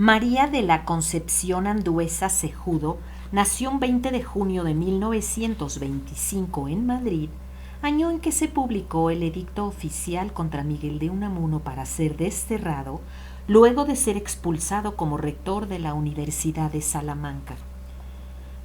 María de la Concepción Andueza Cejudo nació un 20 de junio de 1925 en Madrid, año en que se publicó el edicto oficial contra Miguel de Unamuno para ser desterrado, luego de ser expulsado como rector de la Universidad de Salamanca.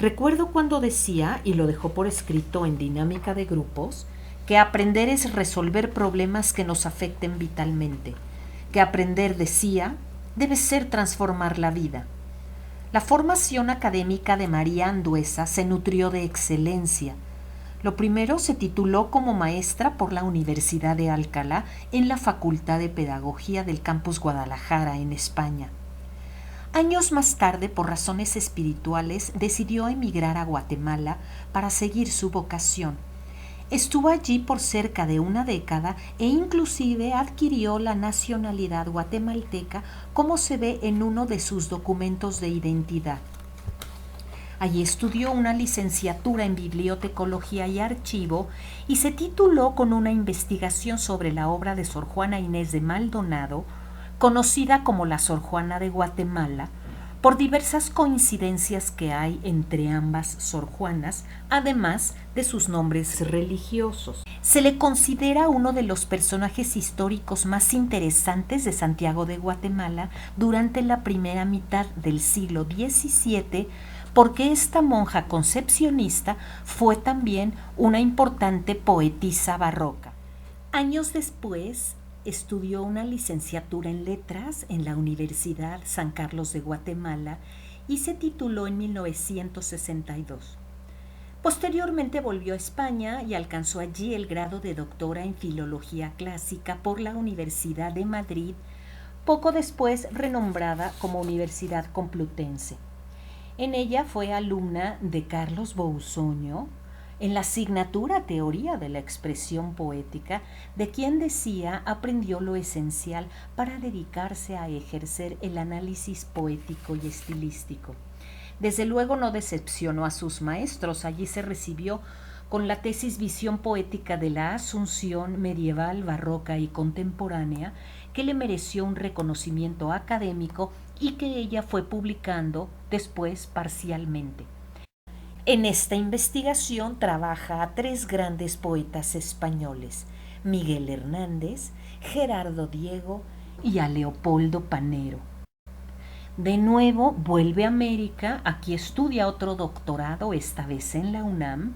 Recuerdo cuando decía, y lo dejó por escrito en Dinámica de Grupos, que aprender es resolver problemas que nos afecten vitalmente, que aprender, decía, debe ser transformar la vida. La formación académica de María Andueza se nutrió de excelencia. Lo primero, se tituló como maestra por la Universidad de Alcalá en la Facultad de Pedagogía del Campus Guadalajara, en España. Años más tarde, por razones espirituales, decidió emigrar a Guatemala para seguir su vocación. Estuvo allí por cerca de una década e inclusive adquirió la nacionalidad guatemalteca, como se ve en uno de sus documentos de identidad. Allí estudió una licenciatura en bibliotecología y archivo y se tituló con una investigación sobre la obra de Sor Juana Inés de Maldonado, conocida como la Sor Juana de Guatemala, por diversas coincidencias que hay entre ambas Sor Juanas, además de sus nombres religiosos. Se le considera uno de los personajes históricos más interesantes de Santiago de Guatemala durante la primera mitad del siglo XVII, porque esta monja concepcionista fue también una importante poetisa barroca. Años después, estudió una licenciatura en letras en la Universidad San Carlos de Guatemala y se tituló en 1962. Posteriormente volvió a España y alcanzó allí el grado de doctora en Filología Clásica por la Universidad de Madrid, poco después renombrada como Universidad Complutense. En ella fue alumna de Carlos Bousoño en la asignatura Teoría de la Expresión Poética, de quien decía aprendió lo esencial para dedicarse a ejercer el análisis poético y estilístico. Desde luego no decepcionó a sus maestros. Allí se recibió con la tesis Visión Poética de la Asunción medieval, barroca y contemporánea, que le mereció un reconocimiento académico y que ella fue publicando después parcialmente. En esta investigación trabaja a tres grandes poetas españoles, Miguel Hernández, Gerardo Diego y a Leopoldo Panero. De nuevo vuelve a América, aquí estudia otro doctorado, esta vez en la UNAM,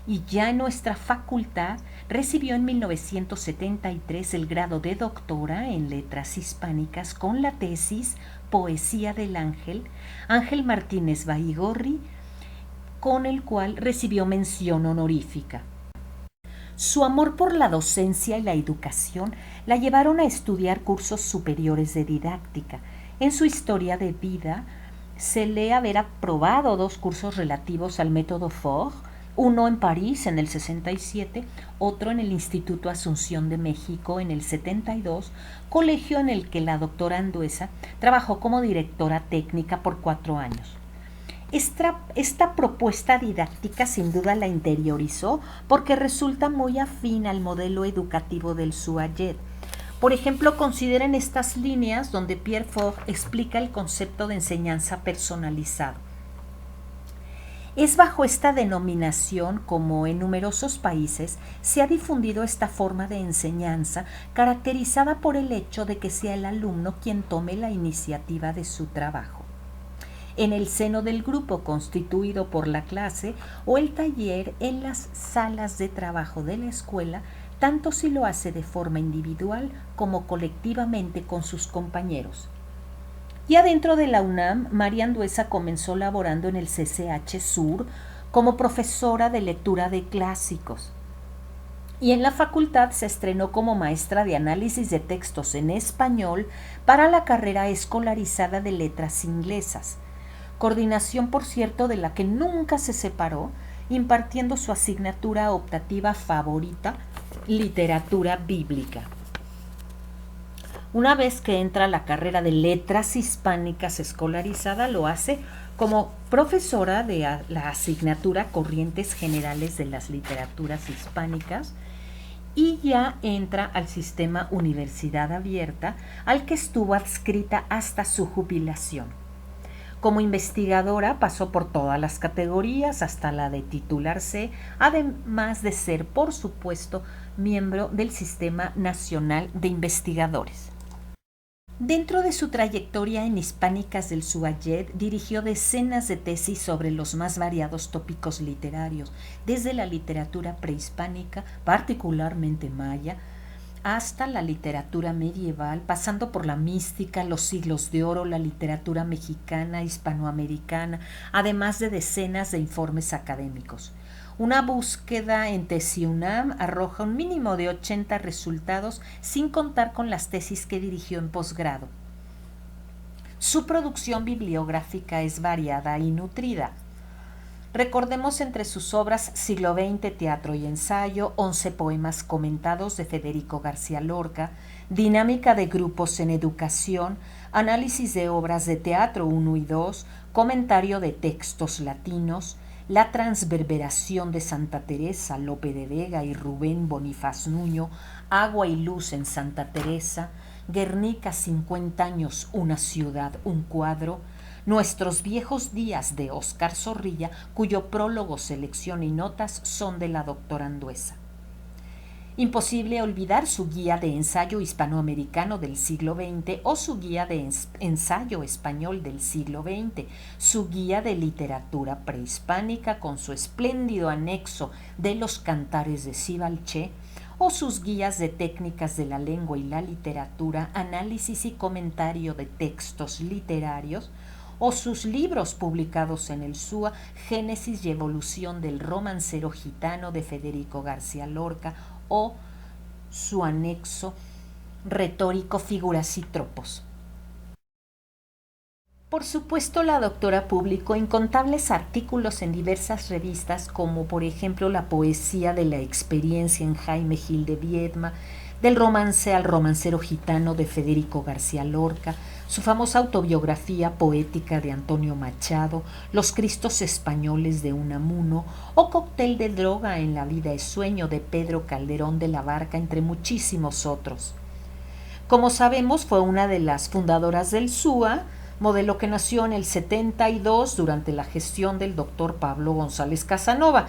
y ya en nuestra facultad recibió en 1973 el grado de doctora en Letras Hispánicas con la tesis Poesía del Ángel, Ángel Martínez Baigorri, con el cual recibió mención honorífica. Su amor por la docencia y la educación la llevaron a estudiar cursos superiores de didáctica. En su historia de vida se lee haber aprobado 2 cursos relativos al método Faure, uno en París en el 67, otro en el Instituto Asunción de México en el 72, colegio en el que la doctora Andueza trabajó como directora técnica por 4 años. Esta propuesta didáctica sin duda la interiorizó porque resulta muy afín al modelo educativo del Suayet. Por ejemplo, consideren estas líneas donde Pierre Faure explica el concepto de enseñanza personalizado. Es bajo esta denominación como en numerosos países se ha difundido esta forma de enseñanza caracterizada por el hecho de que sea el alumno quien tome la iniciativa de su trabajo. En el seno del grupo constituido por la clase o el taller en las salas de trabajo de la escuela, tanto si lo hace de forma individual como colectivamente con sus compañeros. Y adentro de la UNAM, María Andueza comenzó laborando en el CCH Sur como profesora de lectura de clásicos. Y en la facultad se estrenó como maestra de análisis de textos en español para la carrera escolarizada de letras inglesas. Coordinación, por cierto, de la que nunca se separó, impartiendo su asignatura optativa favorita, literatura bíblica. Una vez que entra a la carrera de letras hispánicas escolarizada, lo hace como profesora de la asignatura Corrientes Generales de las Literaturas Hispánicas y ya entra al sistema Universidad Abierta, al que estuvo adscrita hasta su jubilación. Como investigadora pasó por todas las categorías hasta la de titular C, además de ser, por supuesto, miembro del Sistema Nacional de Investigadores. Dentro de su trayectoria en Hispánicas del Suayed, dirigió decenas de tesis sobre los más variados tópicos literarios, desde la literatura prehispánica, particularmente maya, hasta la literatura medieval, pasando por la mística, los siglos de oro, la literatura mexicana, hispanoamericana, además de decenas de informes académicos. Una búsqueda en TesiUNAM arroja un mínimo de 80 resultados, sin contar con las tesis que dirigió en posgrado. Su producción bibliográfica es variada y nutrida. Recordemos entre sus obras Siglo XX, Teatro y Ensayo, 11 poemas comentados de Federico García Lorca, Dinámica de grupos en educación, Análisis de obras de teatro 1 y 2, Comentario de textos latinos, La transverberación de Santa Teresa, Lope de Vega y Rubén Bonifaz Nuño, Agua y luz en Santa Teresa, Guernica 50 años, una ciudad, un cuadro, Nuestros viejos días de Óscar Zorrilla, cuyo prólogo, selección y notas son de la doctora Andueza. Imposible olvidar su guía de ensayo hispanoamericano del siglo XX o su guía de ensayo español del siglo XX, su guía de literatura prehispánica con su espléndido anexo de los cantares de Sibalché, o sus guías de técnicas de la lengua y la literatura, análisis y comentario de textos literarios, o sus libros publicados en el SUA, Génesis y evolución del romancero gitano de Federico García Lorca, o su anexo retórico, figuras y tropos. Por supuesto, la doctora publicó incontables artículos en diversas revistas, como por ejemplo La poesía de la experiencia en Jaime Gil de Viedma, Del romance al romancero gitano de Federico García Lorca, su famosa autobiografía poética de Antonio Machado, Los Cristos españoles de Unamuno o Cóctel de droga en la vida es sueño de Pedro Calderón de la Barca, entre muchísimos otros. Como sabemos, fue una de las fundadoras del SUA, modelo que nació en el 72 durante la gestión del doctor Pablo González Casanova.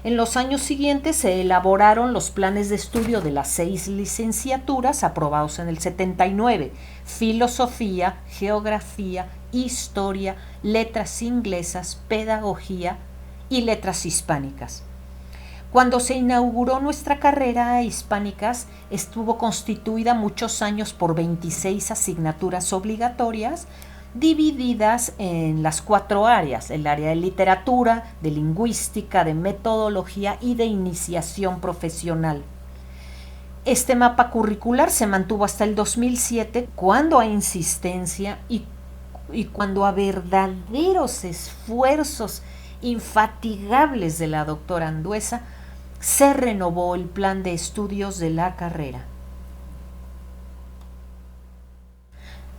En los años siguientes se elaboraron los planes de estudio de las 6 licenciaturas aprobados en el 79, Filosofía, Geografía, Historia, Letras Inglesas, Pedagogía y Letras Hispánicas. Cuando se inauguró nuestra carrera Hispánicas, estuvo constituida muchos años por 26 asignaturas obligatorias, divididas en las 4 áreas: el área de literatura, de lingüística, de metodología y de iniciación profesional. Este mapa curricular se mantuvo hasta el 2007, cuando a insistencia y cuando a verdaderos esfuerzos infatigables de la doctora Andueza, se renovó el plan de estudios de la carrera.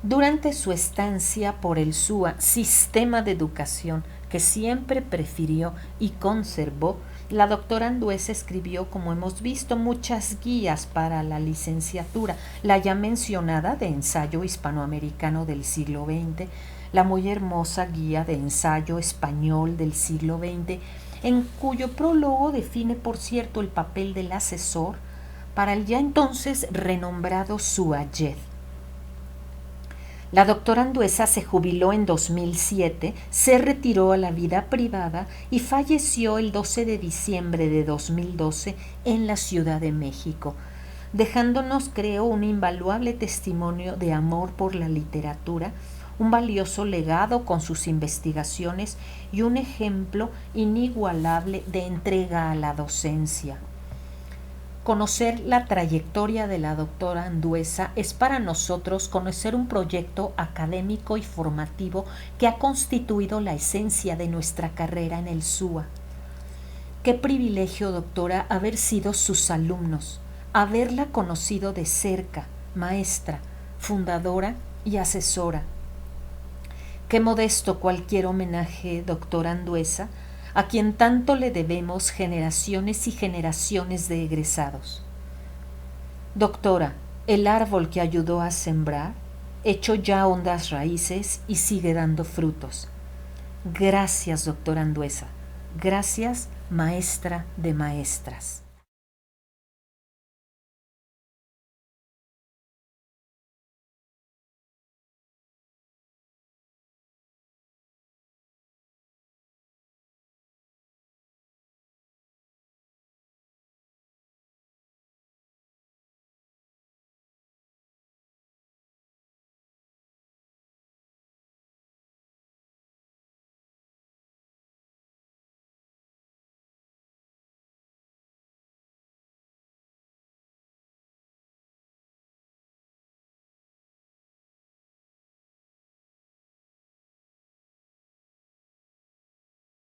Durante su estancia por el SUA, sistema de educación que siempre prefirió y conservó, la doctora Andueza escribió, como hemos visto, muchas guías para la licenciatura, la ya mencionada de ensayo hispanoamericano del siglo XX, la muy hermosa guía de ensayo español del siglo XX, en cuyo prólogo define, por cierto, el papel del asesor para el ya entonces renombrado Suayed. La doctora Andueza se jubiló en 2007, se retiró a la vida privada y falleció el 12 de diciembre de 2012 en la Ciudad de México, dejándonos, creo, un invaluable testimonio de amor por la literatura, un valioso legado con sus investigaciones y un ejemplo inigualable de entrega a la docencia. Conocer la trayectoria de la doctora Andueza es para nosotros conocer un proyecto académico y formativo que ha constituido la esencia de nuestra carrera en el SUA. Qué privilegio, doctora, haber sido sus alumnos, haberla conocido de cerca, maestra, fundadora y asesora. Qué modesto cualquier homenaje, doctora Andueza, a quien tanto le debemos generaciones y generaciones de egresados. Doctora, el árbol que ayudó a sembrar echó ya hondas raíces y sigue dando frutos. Gracias, doctora Anduesa. Gracias, maestra de maestras.